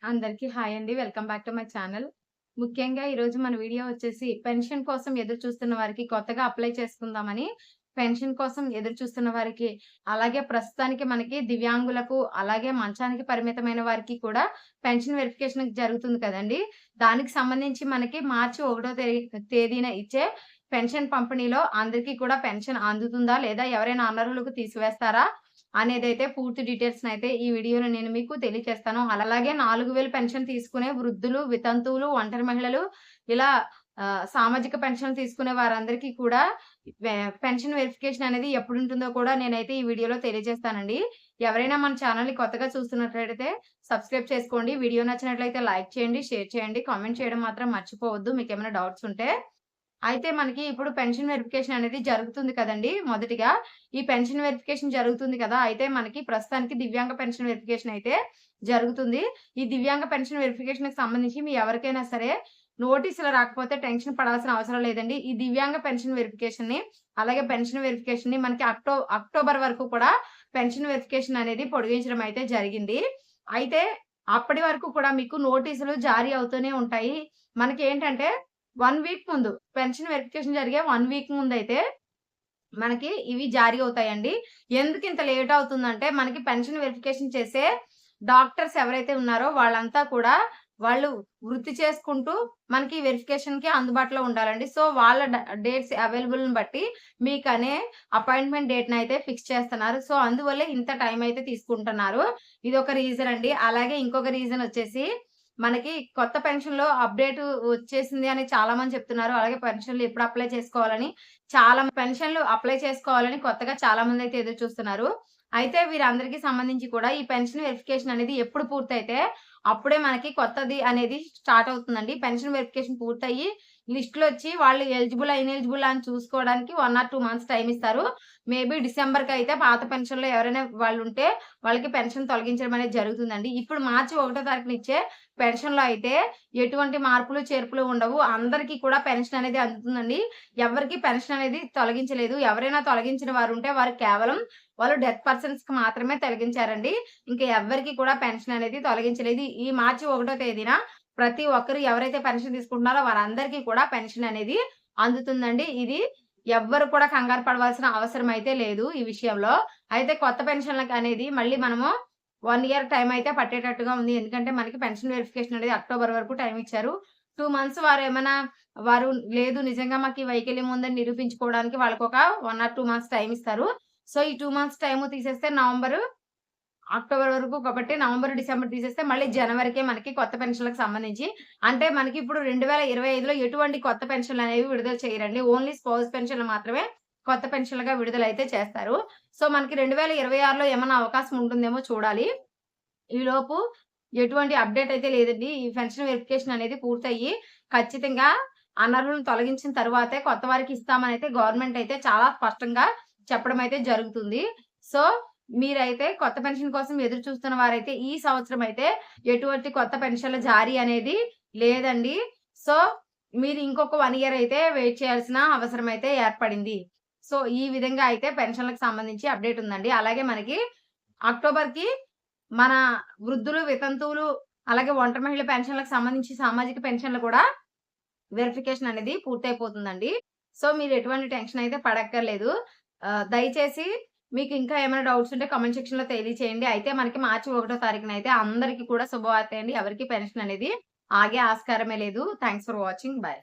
అందరికీ హాయ్ అండి. Welcome back to my channel. ముఖ్యంగా ఈరోజు మన వీడియో వచ్చేసి పెన్షన్ కోసం ఎదురు చూస్తున్న వారికి కొత్తగా అప్లై చేసుకుందామని, పెన్షన్ కోసం ఎదురు చూస్తున్న వారికి, అలాగే ప్రస్తుతానికి మనకి దివ్యాంగులకు, అలాగే మంచానికి పరిమితమైన వారికి కూడా పెన్షన్ వెరిఫికేషన్ జరుగుతుంది కదండీ! దానికి సంబంధించి మనకి మార్చి 1 తేదీన ఇచ్చే పెన్షన్ పంపిణీలో అందరికీ కూడా పెన్షన్ అందుతుందా? లేదా ఎవరైనా అనర్హులకు తీసివేస్తారా? అనేదైతే పూర్తి డీటెయిల్స్‌నైతే ఈ వీడియోలో నేను మీకు తెలియచేస్తాను. అలాగే 4000 పెన్షన్ తీసుకునే వృద్ధులు, వితంతువులు, ఒంటరి మహిళలు ఇలా సామాజిక పెన్షన్ తీసుకునే వారందరికీ కూడా వె పెన్షన్ వెరిఫికేషన్ అనేది ఎప్పుడుంటుందో కూడా నేనైతే ఈ వీడియోలో తెలియజేస్తానండి. ఎవరైనా మన ఛానెల్‌ని కొత్తగా చూస్తున్నట్లయితే సబ్స్క్రైబ్ చేసుకోండి. వీడియో నచ్చినట్లయితే లైక్ చేయండి, షేర్ చేయండి, కామెంట్ చేయడం మాత్రం మర్చిపోవద్దు మీకేమైనా డౌట్స్ ఉంటే. అయితే మనకి ఇప్పుడు పెన్షన్ వెరిఫికేషన్ అనేది జరుగుతుంది కదండీ! మొదటిగా ఈ పెన్షన్ వెరిఫికేషన్ జరుగుతుంది కదా! అయితే మనకి ప్రస్తుతానికి దివ్యాంగ పెన్షన్ వెరిఫికేషన్ అయితే జరుగుతుంది. ఈ దివ్యాంగ పెన్షన్ వెరిఫికేషన్‌కి సంబంధించి మీ ఎవరికైనా సరే నోటీసులు రాకపోతే టెన్షన్ పడాల్సిన అవసరం లేదండి. ఈ దివ్యాంగ పెన్షన్ వెరిఫికేషన్‌ని, అలాగే పెన్షన్ వెరిఫికేషన్‌ని మనకి అక్టోబర్ వరకు కూడా పెన్షన్ వెరిఫికేషన్ అనేది పొడిగించడం అయితే జరిగింది. అయితే అప్పటి వరకు కూడా మీకు నోటీసులు జారీ అవుతూనే ఉంటాయి. మనకేంటంటే 1 వీక్ ముందు పెన్షన్ వెరిఫికేషన్ జరిగే 1 వీక్ ముందైతే మనకి ఇవి జారీ అవుతాయండి. ఎందుకింత లేట్ అవుతుందంటే మనకి పెన్షన్ వెరిఫికేషన్ చేసే డాక్టర్స్ ఎవరైతే ఉన్నారో వాళ్ళంతా కూడా వాళ్ళు వృత్తి చేసుకుంటూ మనకి వెరిఫికేషన్‌కి అందుబాటులో ఉండాలండి. సో, వాళ్ళ డేట్స్ అవైలబుల్‌ని బట్టి మీకనే అపాయింట్‌మెంట్ డేట్‌నయితే ఫిక్స్ చేస్తున్నారు. సో, అందువల్లే ఇంత టైం అయితే తీసుకుంటున్నారు. ఇదొక రీజన్ అండి. అలాగే ఇంకొక రీజన్ వచ్చేసి మనకి కొత్త పెన్షన్‌లో అప్‌డేట్ వచ్చేసింది అని చాలామంది చెప్తున్నారు. అలాగే పెన్షన్‌లు ఎప్పుడు అప్లై చేసుకోవాలని చాలా పెన్షన్‌లు అప్లై చేసుకోవాలని కొత్తగా చాలామందైతే ఎదురు చూస్తున్నారు. అయితే వీరందరికీ సంబంధించి కూడా ఈ పెన్షన్ వెరిఫికేషన్ అనేది ఎప్పుడు పూర్తయితే అప్పుడే మనకి కొత్తది అనేది స్టార్ట్ అవుతుందండి. పెన్షన్ వెరిఫికేషన్ పూర్తయ్యి లిస్ట్‌లొచ్చి వాళ్ళు ఎలిజిబుల్, ఇనెలిజిబుల్ అని చూసుకోవడానికి 1 ఆర్ 2 మంత్స్ టైమ్ ఇస్తారు. మేబీ డిసెంబర్‌కయితే పాత పెన్షన్‌లో ఎవరైనా వాళ్ళుంటే వాళ్ళకి పెన్షన్ తొలగించడం అనేది జరుగుతుందండి. ఇప్పుడు మార్చి 1 తారీఖున ఇచ్చే పెన్షన్‌లో అయితే ఎటువంటి మార్పులు, చేర్పులు ఉండవు. అందరికీ కూడా పెన్షన్ అనేది అందుతుందండి. ఎవరికీ పెన్షన్ అనేది తొలగించలేదు. ఎవరైనా తొలగించిన వారుంటే వారు కేవలం వాళ్ళు డెత్ పర్సన్స్‌కి మాత్రమే తొలగించారండి. ఇంకా ఎవ్వరికీ కూడా పెన్షన్ అనేది తొలగించలేదు. ఈ మార్చి 1 తేదీన ప్రతి ఒక్కరు ఎవరైతే పెన్షన్ తీసుకుంటున్నారో వారందరికీ కూడా పెన్షన్ అనేది అందుతుందండి. ఇది ఎవ్వరు కూడా కంగారు పడవలసిన అవసరం అయితే లేదు ఈ విషయంలో. అయితే కొత్త పెన్షన్‌లకి అనేది మళ్ళీ మనము 1 ఇయర్ టైమ్ అయితే పట్టేటట్టుగా ఉంది. ఎందుకంటే మనకి పెన్షన్ వెరిఫికేషన్ అనేది అక్టోబర్ వరకు టైమ్ ఇచ్చారు. 2 మంత్స్ వారు లేదు నిజంగా మాకు ఈ వైకల్యం ఉందని నిరూపించుకోవడానికి వాళ్ళకొక 1 ఆర్ 2 మంత్స్ టైమ్ ఇస్తారు. సో, ఈ 2 మంత్స్ టైము తీసేస్తే అక్టోబర్ వరకు కాబట్టి నవంబర్, డిసెంబర్ తీసేస్తే మళ్ళీ జనవరికే మనకి కొత్త పెన్షన్‌లకు సంబంధించి అంటే మనకి ఇప్పుడు 2025లో ఎటువంటి కొత్త పెన్షన్‌లనేవి విడుదల చేయరండి. ఓన్లీ స్పౌస్ పెన్షన్‌లు మాత్రమే కొత్త పెన్షన్‌లుగా విడుదలైతే చేస్తారు. సో, మనకి 2026లో ఏమన్నా అవకాశం ఉంటుందేమో చూడాలి. ఈలోపు ఎటువంటి అప్‌డేట్ అయితే లేదండి. ఈ పెన్షన్ వెరిఫికేషన్ అనేది పూర్తయ్యి ఖచ్చితంగా అనర్హులను తొలగించిన తరువాతే కొత్త వారికి ఇస్తామనైతే గవర్నమెంట్ అయితే చాలా స్పష్టంగా చెప్పడం అయితే జరుగుతుంది. సో, మీరైతే కొత్త పెన్షన్ కోసం ఎదురు చూస్తున్న వారైతే ఈ సంవత్సరం అయితే ఎటువంటి కొత్త పెన్షన్‌ల జారీ అనేది లేదండి. సో, మీరు ఇంకొక 1 ఇయర్ అయితే వెయిట్ చేయాల్సిన అవసరం అయితే ఏర్పడింది. సో, ఈ విధంగా అయితే పెన్షన్‌లకు సంబంధించి అప్‌డేట్ ఉందండి. అలాగే మనకి అక్టోబర్‌కి మన వృద్ధులు, వితంతువులు అలాగే ఒంటరి మహిళ పెన్షన్‌లకు సంబంధించి సామాజిక పెన్షన్‌లు కూడా వెరిఫికేషన్ అనేది పూర్తయిపోతుందండి. సో, మీరు ఎటువంటి టెన్షన్ అయితే పడక్కర్లేదు. దయచేసి మీకు ఇంకా ఏమైనా డౌట్స్ ఉంటే కామెంట్ సెక్షన్‌లో తెలియచేయండి. అయితే మనకి మార్చి 1 తారీఖునైతే అందరికి కూడా శుభవార్తే అండి. ఎవరికీ పెన్షన్ అనేది ఆగే ఆస్కారమే లేదు. Thanks for watching. బై.